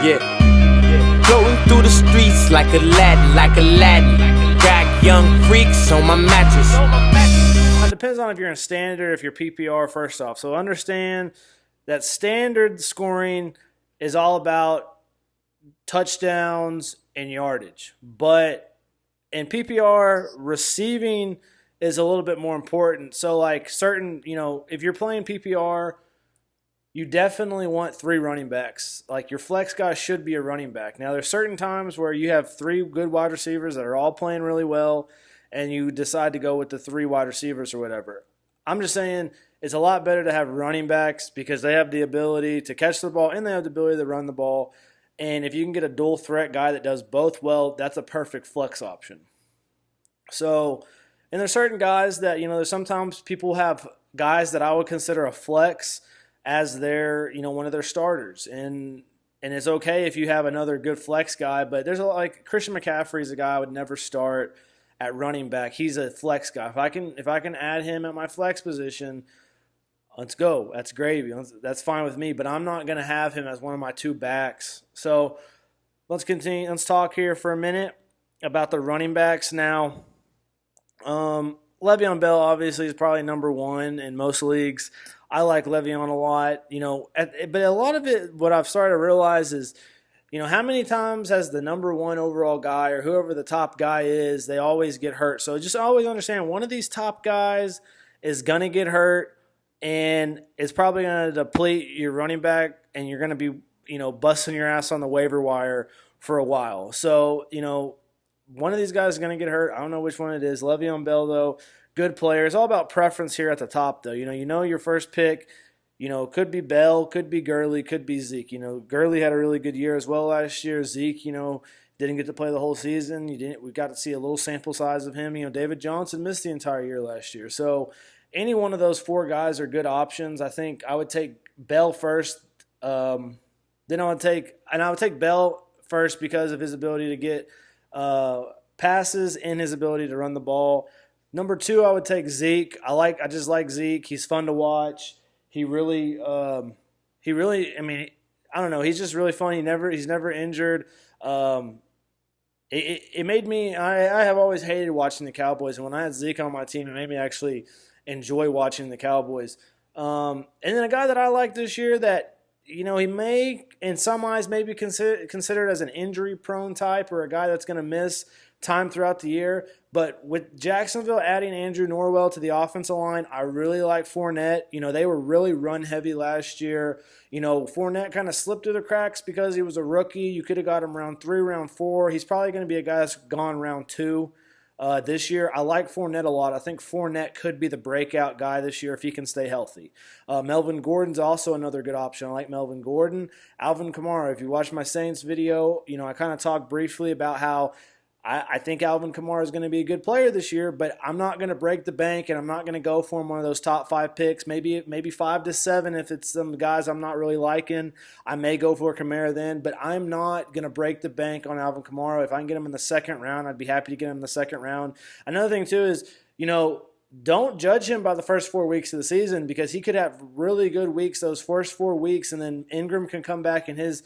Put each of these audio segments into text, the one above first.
Yeah. Going through the streets like Aladdin. Got young freaks on my mattress. It depends on if you're in standard or if you're PPR first off. So understand that standard scoring is all about touchdowns and yardage. But in PPR, receiving is a little bit more important. So like certain, if you're playing PPR, you definitely want 3 running backs. Like your flex guy should be a running back. Now there's certain times where you have 3 good wide receivers that are all playing really well, and you decide to go with the 3 wide receivers or whatever. I'm just saying it's a lot better to have running backs because they have the ability to catch the ball and they have the ability to run the ball. And if you can get a dual threat guy that does both well, that's a perfect flex option. So, and there's certain guys that, there's sometimes people have guys that I would consider a flex as their, one of their starters. And it's okay if you have another good flex guy, but there's like Christian McCaffrey is a guy I would never start at running back. He's a flex guy. If I can add him at my flex position, let's go. That's gravy. That's fine with me, but I'm not going to have him as one of my 2 backs. So let's continue. Let's talk here for a minute about the running backs now. Le'Veon Bell obviously is probably number 1 in most leagues. I like Le'Veon a lot, but a lot of it, what I've started to realize is, how many times has the number 1 overall guy or whoever the top guy is, they always get hurt. So just always understand one of these top guys is going to get hurt and it's probably going to deplete your running back and you're going to be, busting your ass on the waiver wire for a while. So, one of these guys is going to get hurt. I don't know which one it is. Le'Veon Bell, though, good player. It's all about preference here at the top, though. Your first pick, could be Bell, could be Gurley, could be Zeke. Gurley had a really good year as well last year. Zeke, didn't get to play the whole season. We got to see a little sample size of him. David Johnson missed the entire year last year. So any one of those 4 guys are good options. I think I would take Bell first. Then I would take Bell first because of his ability to get passes and his ability to run the ball. Number 2, I would take Zeke. I just like Zeke. He's fun to watch. He really, I don't know. He's just really fun. He's never injured. It made me, I have always hated watching the Cowboys. And when I had Zeke on my team, it made me actually enjoy watching the Cowboys. And then a guy that I like this year that, he may, in some eyes, maybe considered as an injury-prone type or a guy that's going to miss time throughout the year. But with Jacksonville adding Andrew Norwell to the offensive line, I really like Fournette. They were really run-heavy last year. Fournette kind of slipped through the cracks because he was a rookie. You could have got him round 3, round 4. He's probably going to be a guy that's gone round 2. This year. I like Fournette a lot. I think Fournette could be the breakout guy this year if he can stay healthy. Melvin Gordon's also another good option. I like Melvin Gordon. Alvin Kamara, if you watch my Saints video, I kind of talked briefly about how I think Alvin Kamara is going to be a good player this year, but I'm not going to break the bank and I'm not going to go for him one of those top 5 picks, maybe 5 to 7 if it's some guys I'm not really liking. I may go for Kamara then, but I'm not going to break the bank on Alvin Kamara. If I can get him in the 2nd round, I'd be happy to get him in the 2nd round. Another thing too is, don't judge him by the first 4 weeks of the season because he could have really good weeks those first 4 weeks, and then Ingram can come back and his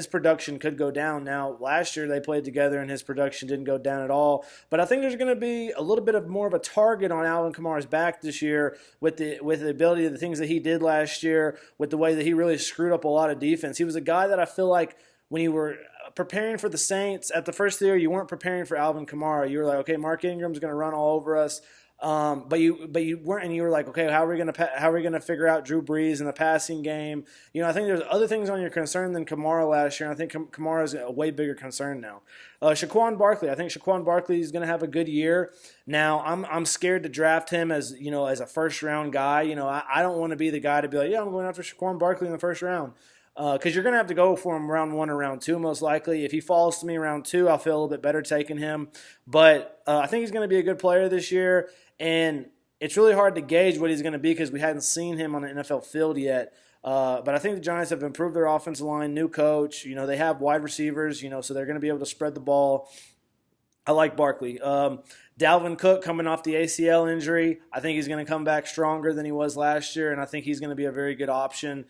production could go down. Now, last year they played together and his production didn't go down at all. But I think there's going to be a little bit of more of a target on Alvin Kamara's back this year with the ability of the things that he did last year, with the way that he really screwed up a lot of defense. He was a guy that I feel like when you were preparing for the Saints at the first of the year, you weren't preparing for Alvin Kamara. You were like, okay, Mark Ingram's going to run all over us. But you weren't, and you were like, okay, how are we gonna figure out Drew Brees in the passing game? I think there's other things on your concern than Kamara last year. And I think Kamara is a way bigger concern now. Saquon Barkley, I think Saquon Barkley is gonna have a good year. Now I'm scared to draft him as as a 1st round guy. I don't want to be the guy to be like, yeah, I'm going after Saquon Barkley in the 1st round. Because you're going to have to go for him round 1 or round 2 most likely. If he falls to me round 2, I'll feel a little bit better taking him. But I think he's going to be a good player this year. And it's really hard to gauge what he's going to be because we hadn't seen him on an NFL field yet. But I think the Giants have improved their offensive line, new coach. They have wide receivers, so they're going to be able to spread the ball. I like Barkley. Dalvin Cook coming off the ACL injury. I think he's going to come back stronger than he was last year, and I think he's going to be a very good option.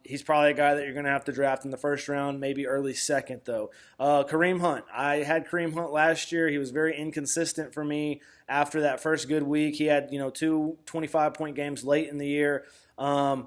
He's probably a guy that you're going to have to draft in the first round, maybe early second, though. Kareem Hunt. I had Kareem Hunt last year. He was very inconsistent for me after that first good week. He had, two 25-point games late in the year. But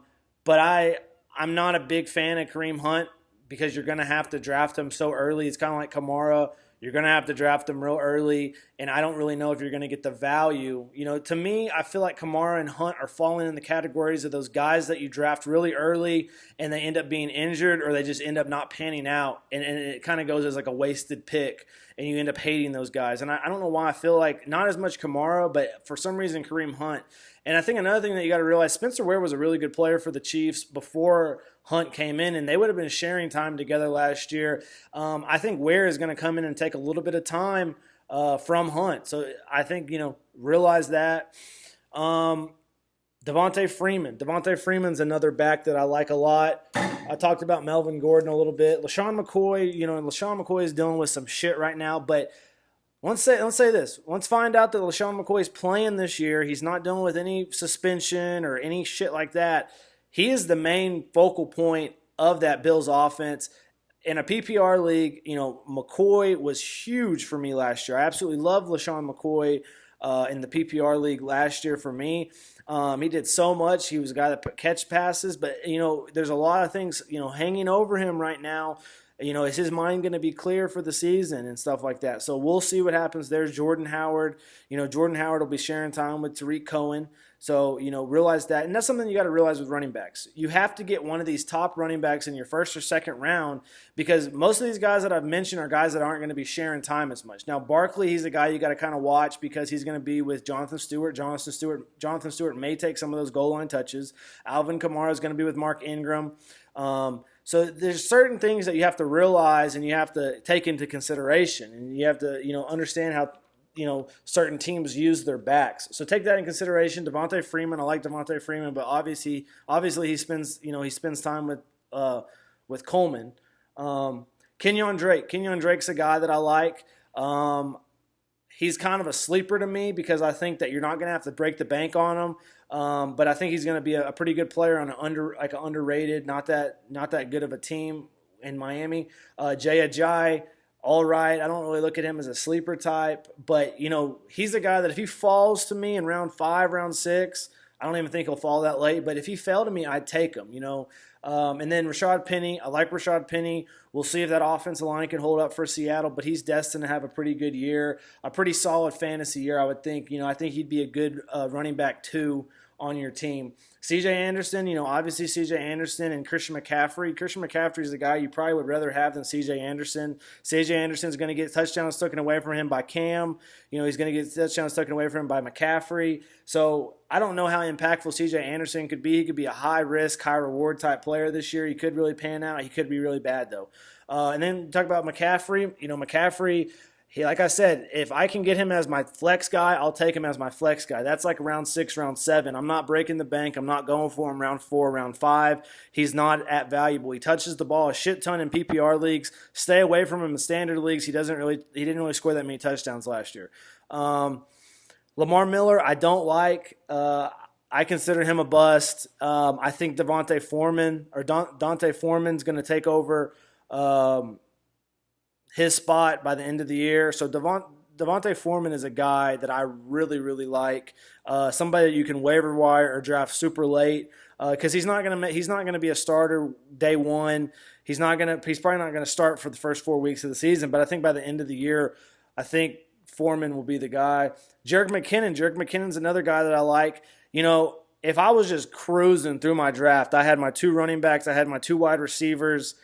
I'm not a big fan of Kareem Hunt because you're going to have to draft him so early. It's kind of like Kamara. You're going to have to draft him real early, and I don't really know if you're going to get the value. To me, I feel like Kamara and Hunt are falling in the categories of those guys that you draft really early and they end up being injured or they just end up not panning out, and it kind of goes as like a wasted pick, and you end up hating those guys. And I don't know why I feel like not as much Kamara, but for some reason Kareem Hunt. And I think another thing that you got to realize, Spencer Ware was a really good player for the Chiefs before Hunt came in, and they would have been sharing time together last year. I think Ware is going to come in and take a little bit of time from Hunt. So I think, realize that. Devontae Freeman. Devontae Freeman's another back that I like a lot. I talked about Melvin Gordon a little bit. LaShawn McCoy, LaShawn McCoy is dealing with some shit right now, but let's say this. Let's find out that LaShawn McCoy is playing this year. He's not dealing with any suspension or any shit like that. He is the main focal point of that Bills offense. In a PPR league, McCoy was huge for me last year. I absolutely loved LaShawn McCoy in the PPR league last year for me. He did so much. He was a guy that catch passes, but, there's a lot of things, hanging over him right now. Is his mind going to be clear for the season and stuff like that? So we'll see what happens. There's Jordan Howard. Jordan Howard will be sharing time with Tariq Cohen. So, realize that. And that's something you got to realize with running backs. You have to get one of these top running backs in your first or second round because most of these guys that I've mentioned are guys that aren't going to be sharing time as much. Now, Barkley, he's a guy you got to kind of watch because he's going to be with Jonathan Stewart. Jonathan Stewart may take some of those goal line touches. Alvin Kamara is going to be with Mark Ingram. So there's certain things that you have to realize and you have to take into consideration, and you have to, understand how, certain teams use their backs. So take that in consideration. Devontae Freeman, I like Devontae Freeman, but obviously he spends time with Coleman. Kenyon Drake's a guy that I like. He's kind of a sleeper to me because I think that you're not going to have to break the bank on him. But I think he's going to be a pretty good player on an underrated, not that good of a team in Miami. Jay Ajayi, all right. I don't really look at him as a sleeper type, but he's a guy that if he falls to me in round 5, round 6, I don't even think he'll fall that late. But if he fell to me, I'd take him. And then Rashad Penny, I like Rashad Penny. We'll see if that offensive line can hold up for Seattle, but he's destined to have a pretty good year, a pretty solid fantasy year, I would think. I think he'd be a good running back 2 on your team. C.J. Anderson, obviously C.J. Anderson and Christian McCaffrey. Christian McCaffrey is the guy you probably would rather have than C.J. Anderson. C.J. Anderson is going to get touchdowns taken away from him by Cam. He's going to get touchdowns taken away from him by McCaffrey. So I don't know how impactful C.J. Anderson could be. He could be a high-risk, high-reward type player this year. He could really pan out. He could be really bad, though. And then talk about McCaffrey. McCaffrey, like I said, if I can get him as my flex guy, I'll take him as my flex guy. That's like round 6, round 7. I'm not breaking the bank. I'm not going for him round 4, round 5. He's not at valuable. He touches the ball a shit ton in PPR leagues. Stay away from him in standard leagues. He didn't really score that many touchdowns last year. Lamar Miller, I don't like. I consider him a bust. I think Dante Foreman's going to take over his spot by the end of the year. So Devontae Foreman is a guy that I really, really like. Somebody that you can waiver wire or draft super late because he's not going to be a starter day one. He's probably not going to start for the first 4 weeks of the season. But I think by the end of the year, I think Foreman will be the guy. Jerick McKinnon's another guy that I like. If I was just cruising through my draft, I had my 2 running backs, I had my 2 wide receivers,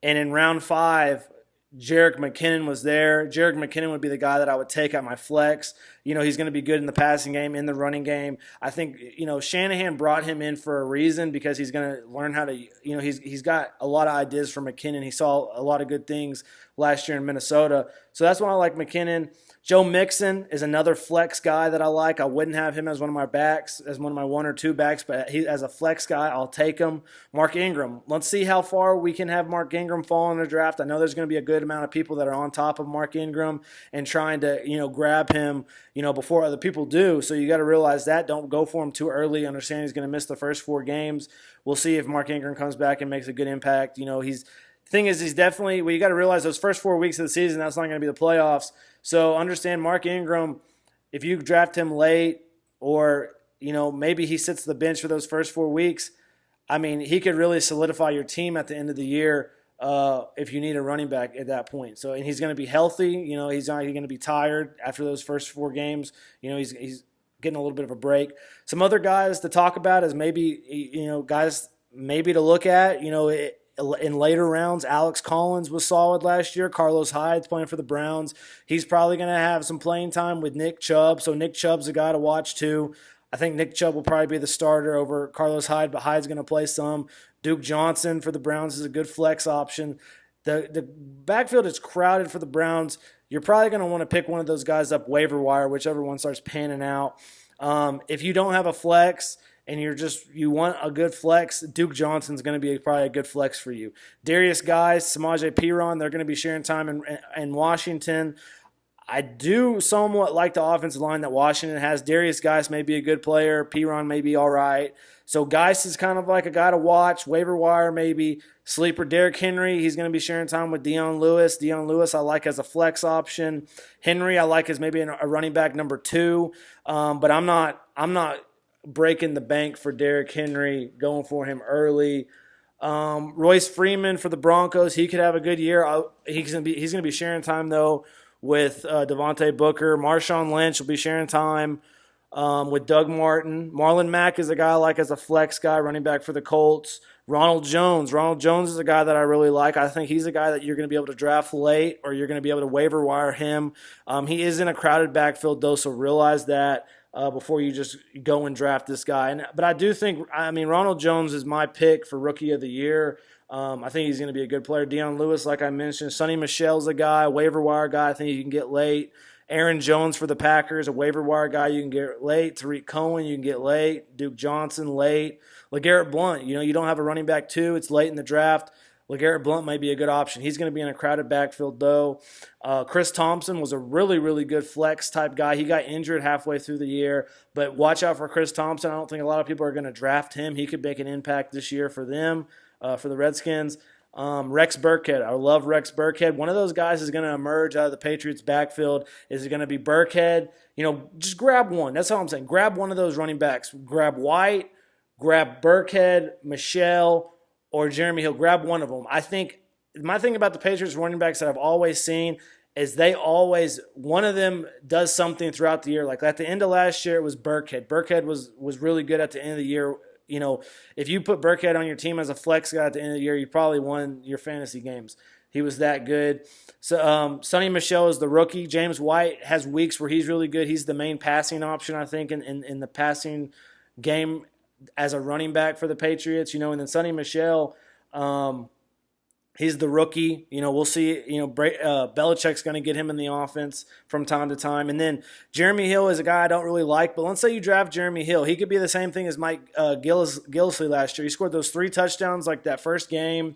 and in round 5, Jerick McKinnon was there. Jerick McKinnon would be the guy that I would take at my flex. He's going to be good in the passing game, in the running game. I think, Shanahan brought him in for a reason because he's going to learn how to, he's got a lot of ideas for McKinnon. He saw a lot of good things last year in Minnesota. So that's why I like McKinnon. Joe Mixon is another flex guy that I like. I wouldn't have him as one of my backs, as one of my 1 or 2 backs, but as a flex guy, I'll take him. Mark Ingram. Let's see how far we can have Mark Ingram fall in the draft. I know there's going to be a good amount of people that are on top of Mark Ingram and trying to, grab him, before other people do. So you got to realize that. Don't go for him too early. Understand he's going to miss the first 4 games. We'll see if Mark Ingram comes back and makes a good impact. He's definitely, well, you got to realize those first 4 weeks of the season, that's not going to be the playoffs. So understand Mark Ingram, if you draft him late or, maybe he sits the bench for those first 4 weeks, I mean, he could really solidify your team at the end of the year if you need a running back at that point. So, and he's going to be healthy. He's not going to be tired after those first 4 games. He's getting a little bit of a break. Some other guys to talk about is maybe, guys maybe to look at, in later rounds. Alex Collins was solid last year. Carlos Hyde's playing for the Browns. He's probably going to have some playing time with Nick Chubb. So Nick Chubb's a guy to watch too. I think Nick Chubb will probably be the starter over Carlos Hyde, but Hyde's going to play some. Duke Johnson for the Browns is a good flex option. The backfield is crowded for the Browns. You're probably going to want to pick one of those guys up waiver wire, whichever one starts panning out. If you don't have a flex and you want a good flex, Duke Johnson's going to be probably a good flex for you. Darius Guice, Samaje Perine, they're going to be sharing time in Washington. I do somewhat like the offensive line that Washington has. Darius Guice may be a good player. Perine may be all right. So Guice is kind of like a guy to watch. Waiver wire maybe. Sleeper Derrick Henry, he's going to be sharing time with Dion Lewis. Dion Lewis I like as a flex option. Henry I like as maybe a running back number 2. But I'm not breaking the bank for Derrick Henry, going for him early. Royce Freeman for the Broncos, he could have a good year. He's going to be sharing time though with Devontae Booker. Marshawn Lynch will be sharing time with Doug Martin. Marlon Mack is a guy I like as a flex guy, running back for the Colts. Ronald Jones is a guy that I really like. I think he's a guy that you're going to be able to draft late or you're going to be able to waiver wire him. He is in a crowded backfield though, so realize that before you just go and draft this guy. But I do think, Ronald Jones is my pick for Rookie of the Year. I think he's going to be a good player. Dion Lewis, like I mentioned. Sonny Michel's a guy, waiver wire guy I think you can get late. Aaron Jones for the Packers, a waiver wire guy you can get late. Tariq Cohen, you can get late. Duke Johnson, late. LeGarrette Blount, you don't have a running back too. It's late in the draft. LeGarrette Blount may be a good option. He's going to be in a crowded backfield though. Chris Thompson was a really, really good flex type guy. He got injured halfway through the year, but watch out for Chris Thompson. I don't think a lot of people are going to draft him. He could make an impact this year for them. For the Redskins. Rex Burkhead. I love Rex Burkhead. One of those guys is going to emerge out of the Patriots' backfield. Is it going to be Burkhead? Just grab one. That's all I'm saying. Grab one of those running backs. Grab White, grab Burkhead, Michelle, or Jeremy Hill. Grab one of them. I think my thing about the Patriots running backs that I've always seen is one of them does something throughout the year. Like at the end of last year, it was Burkhead. Burkhead was really good at the end of the year. If you put Burkhead on your team as a flex guy at the end of the year, you probably won your fantasy games. He was that good. So Sonny Michel is the rookie. James White has weeks where he's really good. He's the main passing option, I think, in the passing game as a running back for the Patriots. And then Sonny Michel, he's the rookie. We'll see. Belichick's going to get him in the offense from time to time. And then Jeremy Hill is a guy I don't really like. But let's say you draft Jeremy Hill. He could be the same thing as Mike Gillislee last year. He scored those 3 touchdowns like that first game.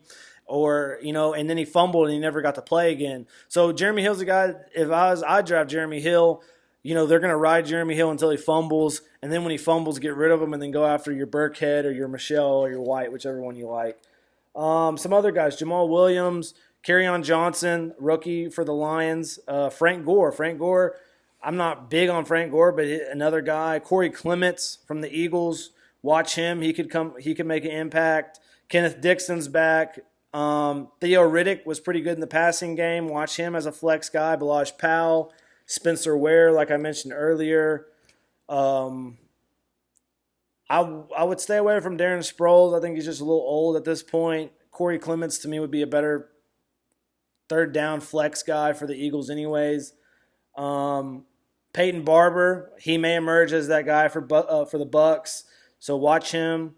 And then he fumbled and he never got to play again. So Jeremy Hill's a guy, if I'd draft Jeremy Hill, they're going to ride Jeremy Hill until he fumbles. And then when he fumbles, get rid of him and then go after your Burkhead or your Michelle or your White, whichever one you like. Some other guys, Jamal Williams, Kerryon Johnson, rookie for the Lions. Frank Gore, I'm not big on Frank Gore, but another guy. Corey Clements from the Eagles, watch him. He could make an impact. Kenneth Dixon's back. Theo Riddick was pretty good in the passing game. Watch him as a flex guy. Balazs Powell, Spencer Ware, like I mentioned earlier. I would stay away from Darren Sproles. I think he's just a little old at this point. Corey Clements, to me, would be a better third down flex guy for the Eagles anyways. Peyton Barber, he may emerge as that guy for the Bucs, so watch him.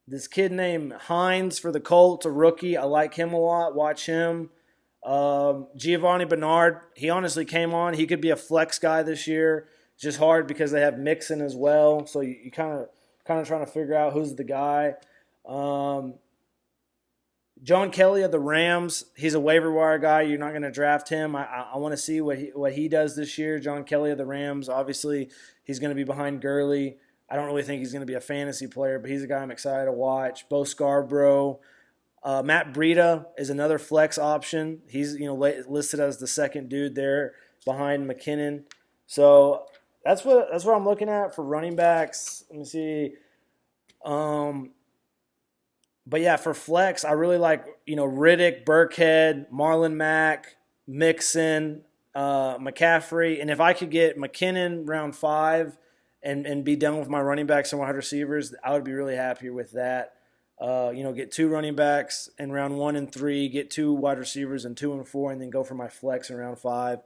This kid named Hines for the Colts, a rookie. I like him a lot. Watch him. Giovanni Bernard, he honestly came on. He could be a flex guy this year. It's just hard because they have Mixon as well, so you kind of trying to figure out who's the guy. John Kelly of the Rams, he's a waiver wire guy. You're not going to draft him. I want to see what he does this year. John Kelly of the Rams, obviously, he's going to be behind Gurley. I don't really think he's going to be a fantasy player, but he's a guy I'm excited to watch. Bo Scarborough. Matt Breida is another flex option. He's listed as the second dude there behind McKinnon. So that's what I'm looking at for running backs. Let me see. But yeah, for flex, I really like Riddick, Burkhead, Marlon Mack, Mixon, McCaffrey, and if I could get McKinnon round 5 and be done with my running backs and wide receivers, I would be really happy with that. Get 2 running backs in round 1 and 3, get 2 wide receivers in 2 and 4, and then go for my flex in round 5.